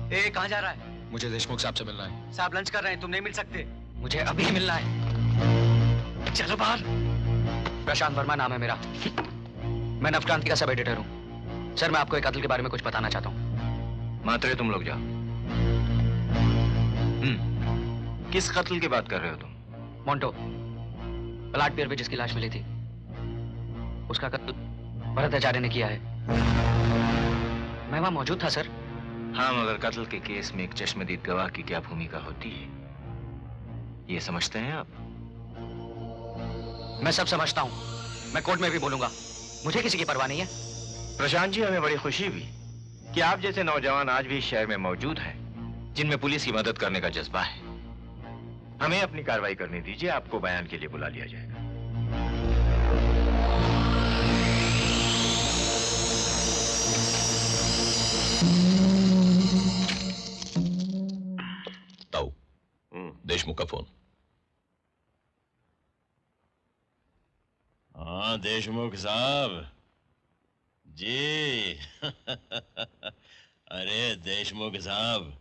ए, कहाँ जा रहा है? मुझे देशमुख साहब से मिलना है। साहब लंच कर रहे हैं, तुम नहीं मिल सकते। मुझे अभी मिलना है। चलो बाहर। प्रशांत वर्मा नाम है मेरा। मैं नवक्रांति का सब एडिटर हूँ। सर, मैं आपको एक कत्ल के बारे में कुछ बताना चाहता हूँ। मात्रे, तुम लोग जाओ। किस कत्ल की बात कर रहे हो तुम? मोंटो, प्लाट पियर पे जिसकी लाश मिली थी, उसका कत्ल भरत आचार्य ने किया है। मैं वहां मौजूद था सर। हाँ, मगर कत्ल के केस में एक चश्मदीद गवाह की क्या भूमिका होती है, ये समझते हैं आप? मैं सब समझता हूँ। मैं कोर्ट में भी बोलूंगा। मुझे किसी की परवाह नहीं है। प्रशांत जी, हमें बड़ी खुशी हुई कि आप जैसे नौजवान आज भी इस शहर में मौजूद हैं, जिनमें पुलिस की मदद करने का जज्बा है। हमें अपनी कार्रवाई करने दीजिए, आपको बयान के लिए बुला लिया जाएगा। ताऊ, देशमुख का फोन। हाँ देशमुख साहब जी। अरे देशमुख साहब,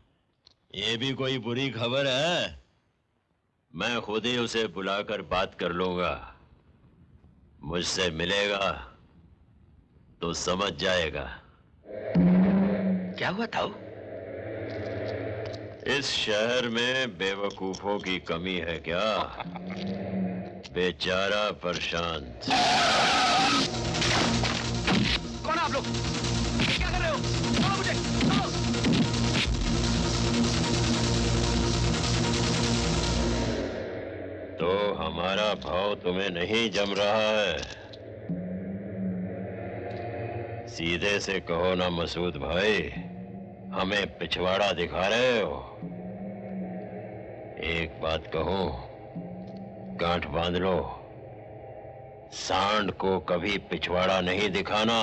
ये भी कोई बुरी खबर है? मैं खुद ही उसे बुलाकर बात कर लूंगा। मुझसे मिलेगा तो समझ जाएगा। क्या हुआ ताऊ? इस शहर में बेवकूफों की कमी है क्या? बेचारा प्रशांत। कौन आप लोग? क्या कर रहे हो? छोड़ो मुझे, छोड़ो। तो हमारा भाव तुम्हें नहीं जम रहा है? सीधे से कहो ना मसूद भाई, हमें पिछवाड़ा दिखा रहे हो। एक बात कहूं, गांठ बांध लो। सांड को कभी पिछवाड़ा नहीं दिखाना,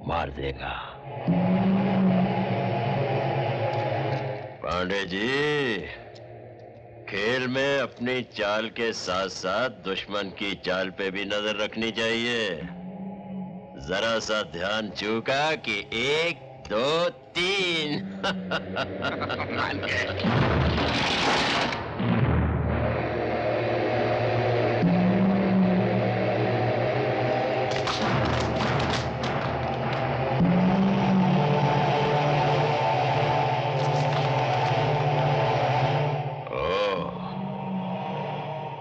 मार देगा। पांडे जी, खेल में अपनी चाल के साथ साथ दुश्मन की चाल पे भी नजर रखनी चाहिए। जरा सा ध्यान चूका कि 1 2 3।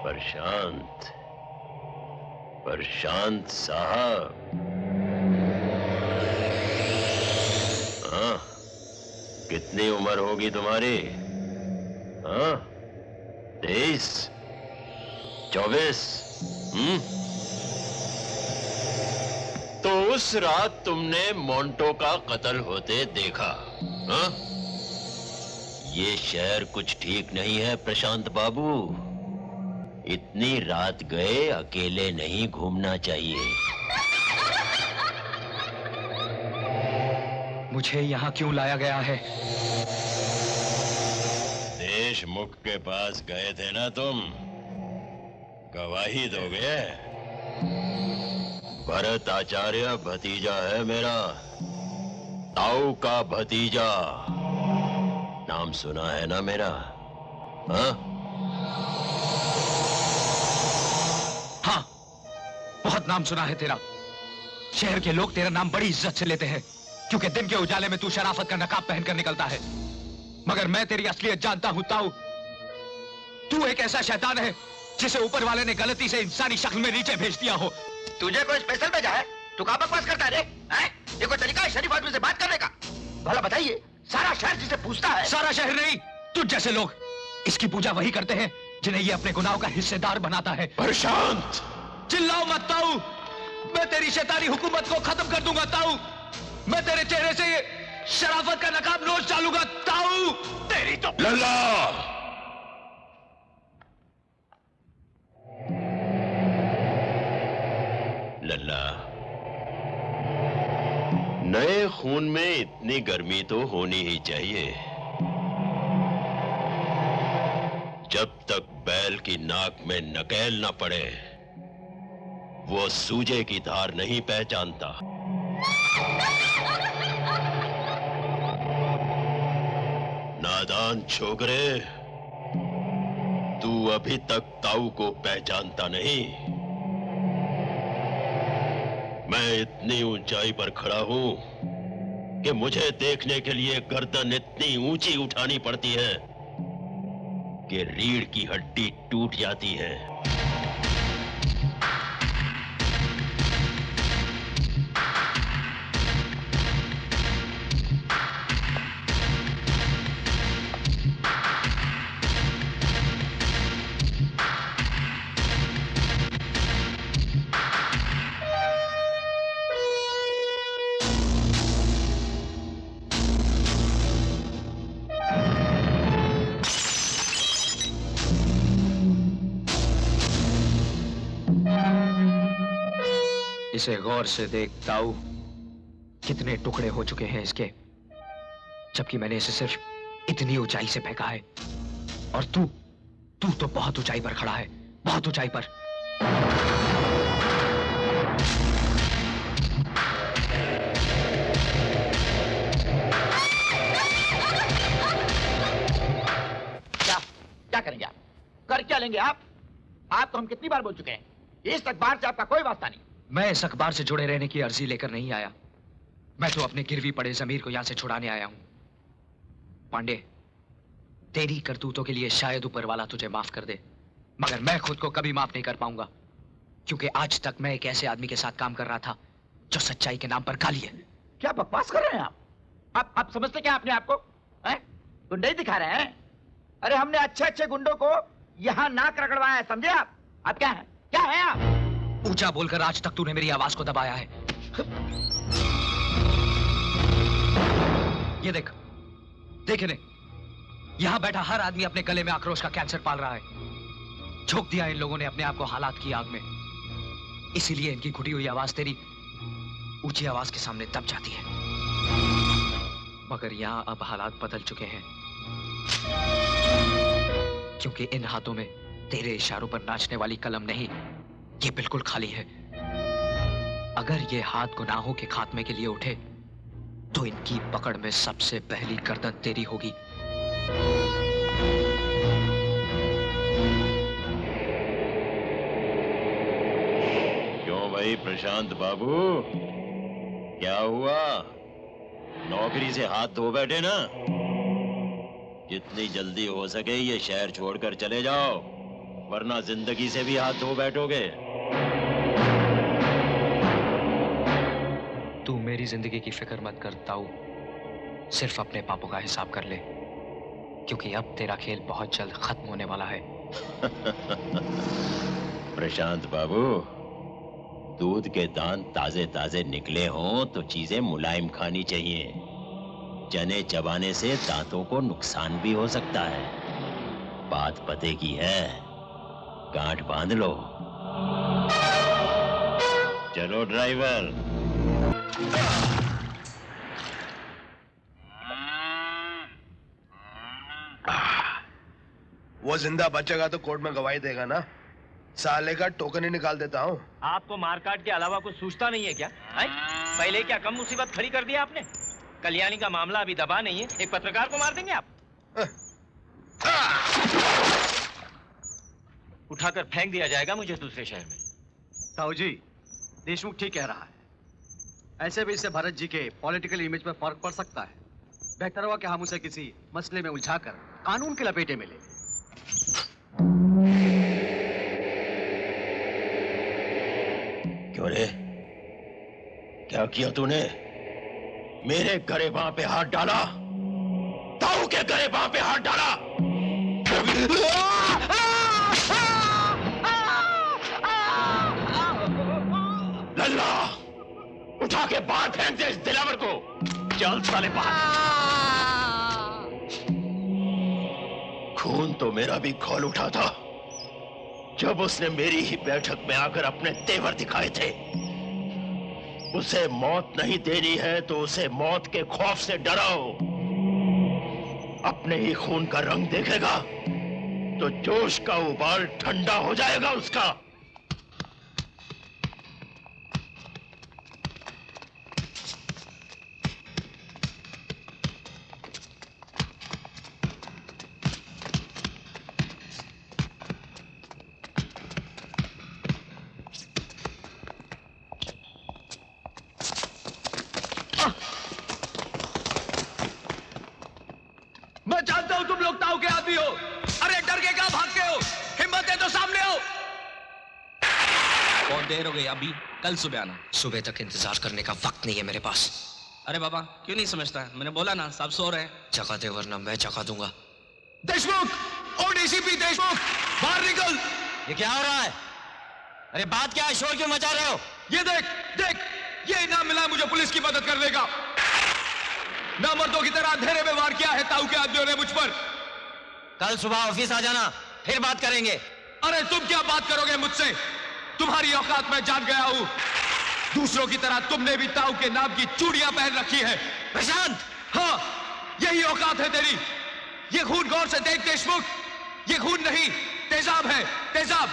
प्रशांत, प्रशांत साहब। हाँ, कितनी उम्र होगी तुम्हारी? हाँ, 23, 24? तो उस रात तुमने मोंटो का कत्ल होते देखा? हाँ? ये शहर कुछ ठीक नहीं है प्रशांत बाबू। इतनी रात गए अकेले नहीं घूमना चाहिए। मुझे यहाँ क्यों लाया गया है? देशमुख के पास गए थे ना तुम? गवाही दोगे? भरत आचार्य भतीजा है मेरा, ताऊ का भतीजा। नाम सुना है ना मेरा? हाँ? हाँ, बहुत नाम सुना है तेरा। शहर के लोग तेरा नाम बड़ी इज्जत से लेते हैं, क्योंकि दिन के उजाले में तू शराफत का नकाब पहनकर निकलता है। मगर मैं तेरी असलियत जानता हूं ताऊ। तू एक ऐसा शैतान है जिसे ऊपर वाले ने गलती से इंसानी शक्ल में नीचे भेज दिया हो। तुझे कोई स्पेशल भेजा है? तू कहाँ बकवास करता है रे? हैं? ये कोई तरीका है शरीफ आदमी से बात करने का? भला बताइए, सारा शहर जिसे पूछता है। सारा शहर नहीं, तुझ जैसे लोग इसकी पूजा वही करते हैं जिन्हें ये अपने गुनाहों का हिस्सेदार बनाता है। प्रशांत, चिल्लाओ मत ताऊ। मैं तेरी शैतानी हुकूमत को खत्म कर दूंगा ताऊ। मैं तेरे चेहरे से ये शराफत का नकाब नोच डालूंगा ताऊ। तेरी तो लल्ला। लल्ला, नए खून में इतनी गर्मी तो होनी ही चाहिए। जब तक बैल की नाक में नकेल न पड़े, वो सूजे की धार नहीं पहचानता। नादान छोकरे, तू अभी तक ताऊ को पहचानता नहीं। मैं इतनी ऊंचाई पर खड़ा हूं कि मुझे देखने के लिए गर्दन इतनी ऊंची उठानी पड़ती है कि रीढ़ की हड्डी टूट जाती है। इसे गौर से देख ताऊ, कितने टुकड़े हो चुके हैं इसके, जबकि मैंने इसे सिर्फ इतनी ऊंचाई से फेंका है। और तू तो बहुत ऊंचाई पर खड़ा है, बहुत ऊंचाई पर। क्या करेंगे आप? कर क्या लेंगे आप? आपको हम कितनी बार बोल चुके हैं, इस अखबार से आपका कोई वास्ता नहीं। मैं इस अखबार से जुड़े रहने की अर्जी लेकर नहीं आया। मैं तो अपने गिरवी पड़े जमीर को यहां से छुड़ाने आया हूं। पांडे, तेरी करतूतों के लिए शायद ऊपर वाला तुझे माफ कर दे, मगर मैं खुद को कभी माफ नहीं कर पाऊंगा, क्योंकि आज तक मैं एक ऐसे आदमी के साथ काम कर रहा था जो सच्चाई के नाम पर काली है। क्या बकवास कर रहे हैं आप समझते क्या अपने आप को? गुंडे दिखा रहे हैं? अरे हमने अच्छे गुंडों को यहाँ नाक रगड़वाया है, समझे आप क्या है? क्या है आप? ऊंचा बोलकर आज तक तूने मेरी आवाज को दबाया है। ये देख इन्हें, यहां बैठा हर आदमी अपने गले में आक्रोश का कैंसर पाल रहा है। झोंक दिया इन लोगों ने अपने आप को हालात की आग में, इसीलिए इनकी घुटी हुई आवाज तेरी ऊंची आवाज के सामने दब जाती है। मगर यहां अब हालात बदल चुके हैं, क्योंकि इन हाथों में तेरे इशारों पर नाचने वाली कलम नहीं, ये बिल्कुल खाली है। अगर ये हाथ गुनाहों के खात्मे के लिए उठे तो इनकी पकड़ में सबसे पहली गर्दन तेरी होगी। क्यों भाई प्रशांत बाबू, क्या हुआ? नौकरी से हाथ धो बैठे ना? जितनी जल्दी हो सके ये शहर छोड़कर चले जाओ, वरना जिंदगी से भी हाथ धो बैठोगे। तू मेरी जिंदगी की फिक्र मत कर ताऊ, सिर्फ अपने पापों का हिसाब कर ले, क्योंकि अब तेरा खेल बहुत जल्द खत्म होने वाला है। प्रशांत बाबू, दूध के दांत ताजे ताजे निकले हों तो चीजें मुलायम खानी चाहिए। चने चबाने से दांतों को नुकसान भी हो सकता है। बात पते की है, गांठ बांध लो। चलो ड्राइवर। वो जिंदा बचेगा तो कोर्ट में गवाही देगा ना? साले का टोकन ही निकाल देता हूँ। आपको मारकाट के अलावा कुछ सूझता नहीं है क्या? पहले क्या कम मुसीबत खड़ी कर दिया आपने? कल्याणी का मामला अभी दबा नहीं है, एक पत्रकार को मार देंगे आप? उठाकर फेंक दिया जाएगा मुझे दूसरे शहर में। ताऊ जी, देशमुख ठीक कह रहा है। ऐसे भी इससे भरत जी के पॉलिटिकल इमेज पर फर्क पड़ सकता है। बेहतर होगा कि हम उसे किसी मसले में उलझाकर कानून के लपेटे में ले। क्यों रे? क्या किया तूने? मेरे गरेबां पे हाथ डाला, ताऊ के गरेबां पे हाथ डाला। लल्ला, उठा के बाहर फेंक दे इस दिलावर को। चल साले बाहर। खून तो मेरा भी खौल उठा था जब उसने मेरी ही बैठक में आकर अपने तेवर दिखाए थे। उसे मौत नहीं देनी है तो उसे मौत के खौफ से डराओ। अपने ही खून का रंग देखेगा तो जोश का उबाल ठंडा हो जाएगा उसका। मैं जानता हूं तुम लोग ताऊ के आदमी हो। अरे डर के क्या भागते हो? हिम्मत है तो सामने आओ। बहुत देर हो गई, अभी कल सुबह आना। सुबह तक इंतजार करने का वक्त नहीं है मेरे पास। अरे बाबा क्यों नहीं समझता? मैंने बोला ना सब सो रहे हैं। जगा दे वरना मैं जगा दूंगा। देशमुख, ओ डीसीपी देशमुख, बाहर निकल। ये क्या हो रहा है? अरे बात क्या है, शोर क्यों मचा रहे हो? ये देख देख, ये इनाम मिला है मुझे पुलिस की मदद करने का। नामर्दों की तरह अंधेरे में वार किया है ताऊ के आदमियों ने मुझ पर। कल सुबह ऑफिस आ जाना, फिर बात करेंगे। अरे तुम क्या बात करोगे मुझसे? तुम्हारी औकात मैं जान गया हूं। दूसरों की तरह तुमने भी ताऊ के नाम की चूड़ियां पहन रखी है। प्रशांत, हाँ, यही औकात है तेरी। ये खून गौर से देख देशमुख, ये खून नहीं तेजाब है, तेजाब।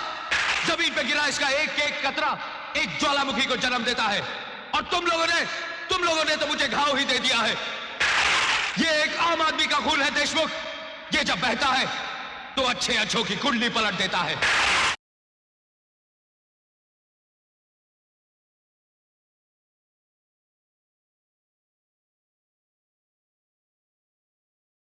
जमीन पे गिरा इसका एक एक कतरा एक ज्वालामुखी को जन्म देता है। और तुम लोगों ने तो मुझे घाव ही दे दिया है। ये एक आम आदमी का खून है देशमुख। ये जब बहता है तो अच्छे अच्छों की कुंडली पलट देता है।